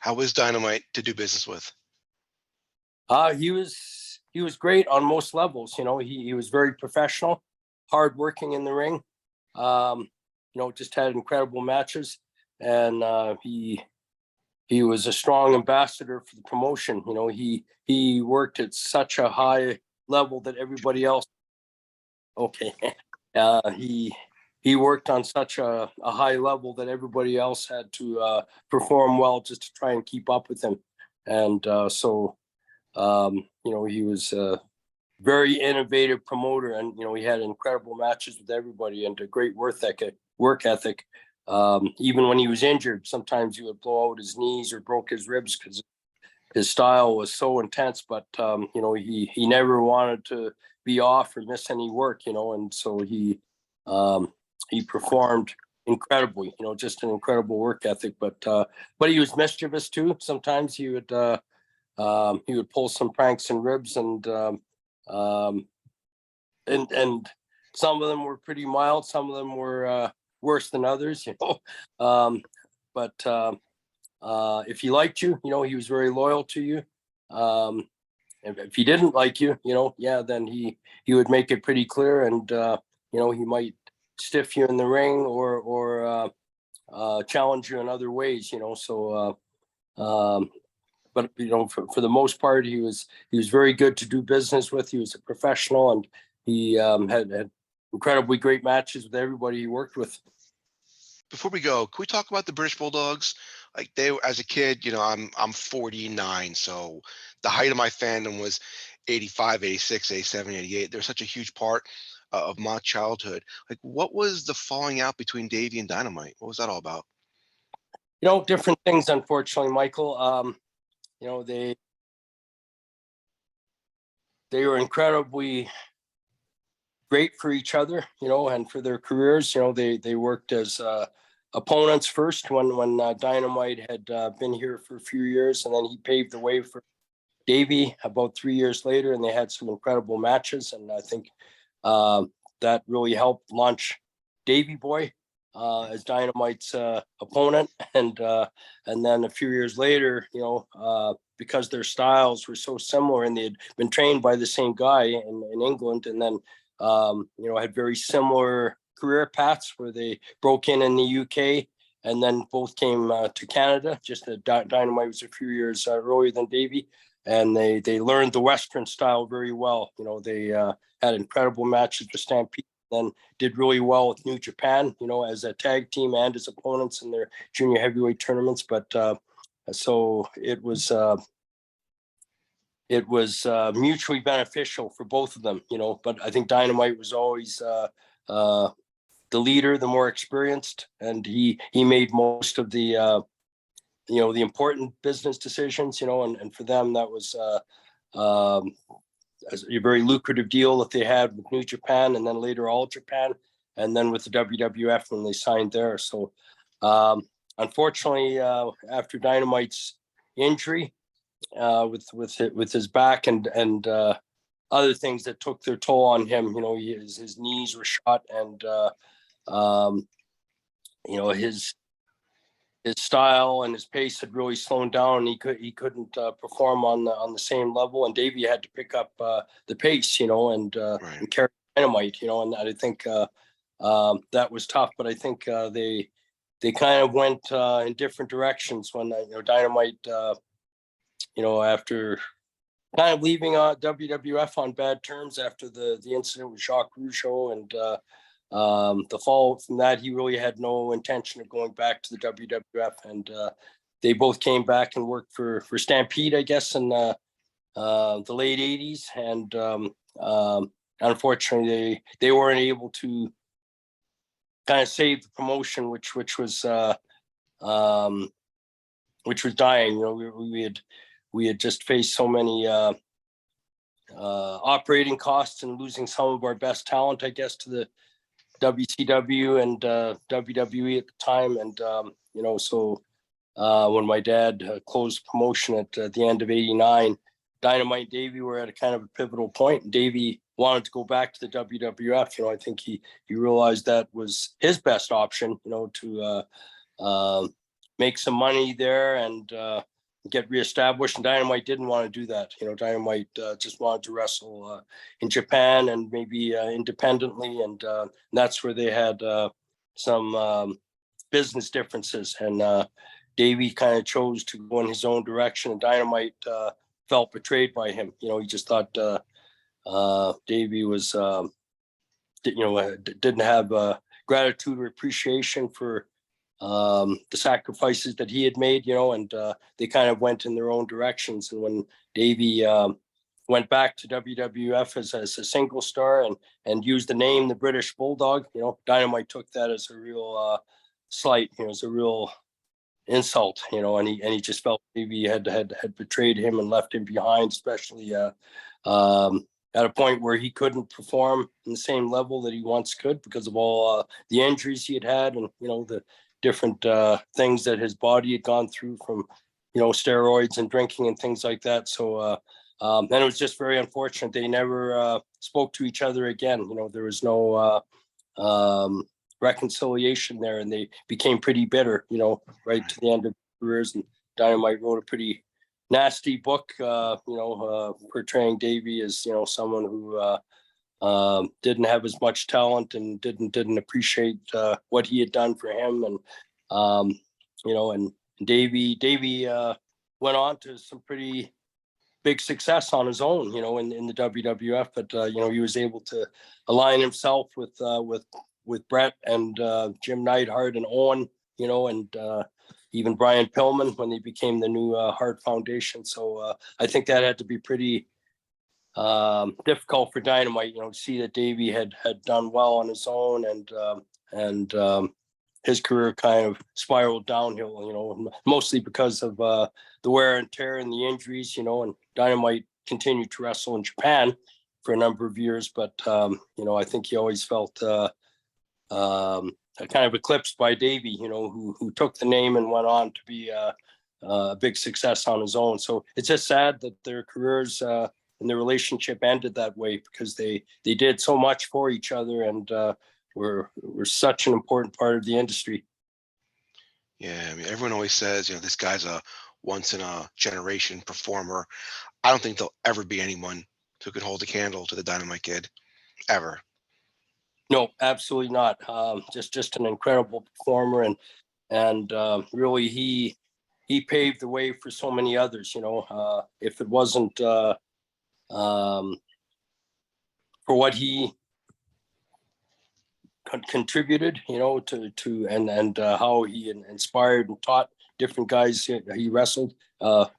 How was Dynamite to do business with? He was great on most levels. He was very professional, hardworking in the ring. Just had incredible matches, and he was a strong ambassador for the promotion. He worked at such a high level that everybody else. Okay, he worked on such a high level that everybody else had to perform well just to try and keep up with him, and he was a very innovative promoter, and he had incredible matches with everybody and a great work ethic. Even when he was injured, sometimes he would blow out his knees or broke his ribs because his style was so intense. But he never wanted to be off or miss any work. And so he performed incredibly. Just an incredible work ethic. But he was mischievous too. Sometimes he would pull some pranks and ribs, and some of them were pretty mild. Some of them were worse than others, but if he liked you, he was very loyal to you. If he didn't like you, then he would make it pretty clear, and he might stiff you in the ring or challenge you in other ways. But for the most part, he was very good to do business with. He was a professional, and he had incredibly great matches with everybody he worked with. Before we go, can we talk about the British Bulldogs? Like, they, as a kid, I'm 49, so the height of my fandom was 85, 86, 87, 88. They're such a huge part of my childhood. Like, what was the falling out between Davey and Dynamite? What was that all about? Different things, unfortunately, Michael. They were incredibly great for each other, and for their careers. They worked as opponents first when Dynamite had been here for a few years, and then he paved the way for Davey about 3 years later, and they had some incredible matches. And I think that really helped launch Davey Boy as Dynamite's opponent, and then a few years later, because their styles were so similar, and they had been trained by the same guy in England, and then had very similar career paths where they broke in the UK, and then both came to Canada. Just Dynamite was a few years earlier than Davey, and they learned the Western style very well. They had incredible matches with Stampede, then did really well with New Japan, as a tag team and as opponents in their junior heavyweight tournaments. But so it was mutually beneficial for both of them, but I think Dynamite was always the leader, the more experienced, and he made most of the the important business decisions, and for them that was a very lucrative deal that they had with New Japan, and then later All Japan, and then with the WWF when they signed there. So unfortunately, after Dynamite's injury, with his back and other things that took their toll on him, his knees were shot, and his style and his pace had really slowed down. He couldn't perform on the same level, and Davey had to pick up the pace, and carry Dynamite, and I think that was tough. But I think they kind of went in different directions when Dynamite, after kind of leaving WWF on bad terms after the incident with Jacques Rougeau, and the fall from that, he really had no intention of going back to the WWF, and they both came back and worked for Stampede, I guess, in the late 80s, and unfortunately they weren't able to kind of save the promotion, which was dying. We had just faced so many operating costs and losing some of our best talent, I guess, to the WCW and WWE at the time. And, so when my dad closed promotion at the end of 89, Dynamite and Davey were at a kind of a pivotal point. Davey wanted to go back to the WWF. I think he realized that was his best option, to make some money there and get reestablished. And Dynamite didn't want to do that. Dynamite just wanted to wrestle in Japan and maybe independently. And that's where they had some business differences. And Davey kind of chose to go in his own direction. And Dynamite felt betrayed by him. He just thought Davey was, didn't have gratitude or appreciation for the sacrifices that he had made, and they kind of went in their own directions. And when Davey went back to WWF as a single star and used the name the British Bulldog, Dynamite took that as a real slight, as a real insult, and he just felt Davey had betrayed him and left him behind, especially at a point where he couldn't perform in the same level that he once could because of all the injuries he had and the different things that his body had gone through from steroids and drinking and things like that. So and it was just very unfortunate. They never spoke to each other again. There was no reconciliation there, and they became pretty bitter, right to the end of their careers. And Dynamite wrote a pretty nasty book, portraying Davey as, someone who didn't have as much talent and didn't appreciate what he had done for him. And, and Davey went on to some pretty big success on his own, in the WWF, but, he was able to align himself with Brett and Jim Neidhart and Owen, and even Brian Pillman when they became the new Hart Foundation. So I think that had to be pretty difficult for Dynamite, to see that Davey had done well on his own and his career kind of spiraled downhill, mostly because of the wear and tear and the injuries, and Dynamite continued to wrestle in Japan for a number of years. But, I think he always felt kind of eclipsed by Davey, who took the name and went on to be a big success on his own. So it's just sad that their careers and their relationship ended that way, because they did so much for each other and were such an important part of the industry. Yeah, I mean, everyone always says, this guy's a once in a generation performer. I don't think there'll ever be anyone who could hold a candle to the Dynamite Kid, ever. No, absolutely not. Just an incredible performer, and really he paved the way for so many others. If it wasn't for what he contributed, to and how he inspired and taught different guys he wrestled,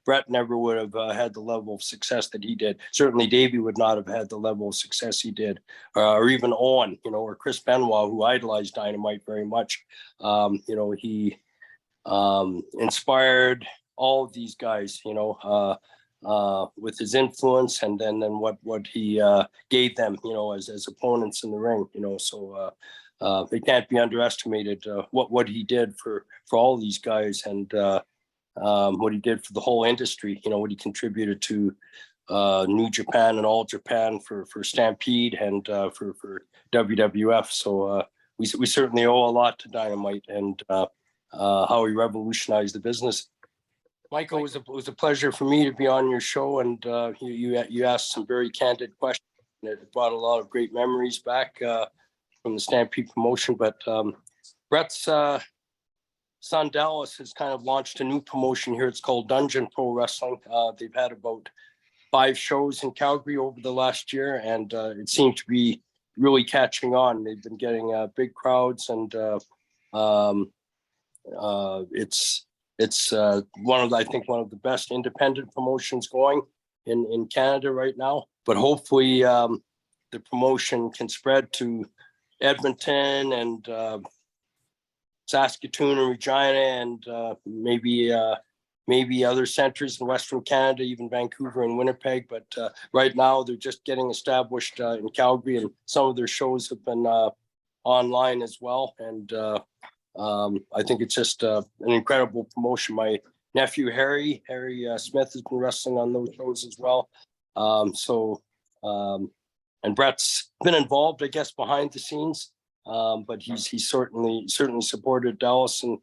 Brett never would have had the level of success that he did. Certainly Davey would not have had the level of success he did, or even Owen, or Chris Benoit, who idolized Dynamite very much. He inspired all of these guys, with his influence and then what he gave them, as opponents in the ring, so it can't be underestimated what he did for all these guys, and what he did for the whole industry, what he contributed to New Japan and All Japan for Stampede and for WWF. So we certainly owe a lot to Dynamite and how he revolutionized the business. Michael, it was a pleasure for me to be on your show, and you asked some very candid questions. It brought a lot of great memories back from the Stampede promotion. But Brett's son Dallas has kind of launched a new promotion here. It's called Dungeon Pro Wrestling. They've had about 5 shows in Calgary over the last year, and it seemed to be really catching on. They've been getting big crowds, and it's one of the best independent promotions going in Canada right now. But hopefully the promotion can spread to Edmonton and Saskatoon and Regina, and maybe other centers in Western Canada, even Vancouver and Winnipeg. But right now they're just getting established in Calgary, and some of their shows have been online as well. And I think it's just an incredible promotion. My nephew Harry Smith has been wrestling on those shows as well. And Brett's been involved, I guess, behind the scenes, but he's certainly supported Dallas in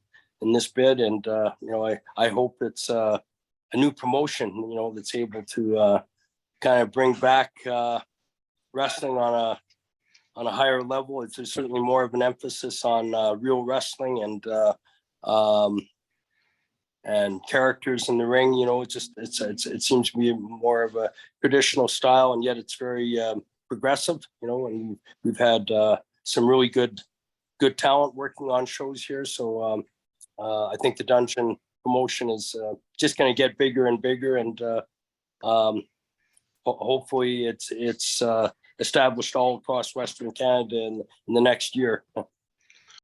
this bid, and I hope it's new promotion, that's able to kind of bring back wrestling on a higher level. It's certainly more of an emphasis on real wrestling and characters in the ring. It seems to be more of a traditional style, and yet it's very progressive. And we've had some really good talent working on shows here. So I think the Dungeon promotion is just going to get bigger and bigger, and hopefully it's established all across Western Canada in the next year.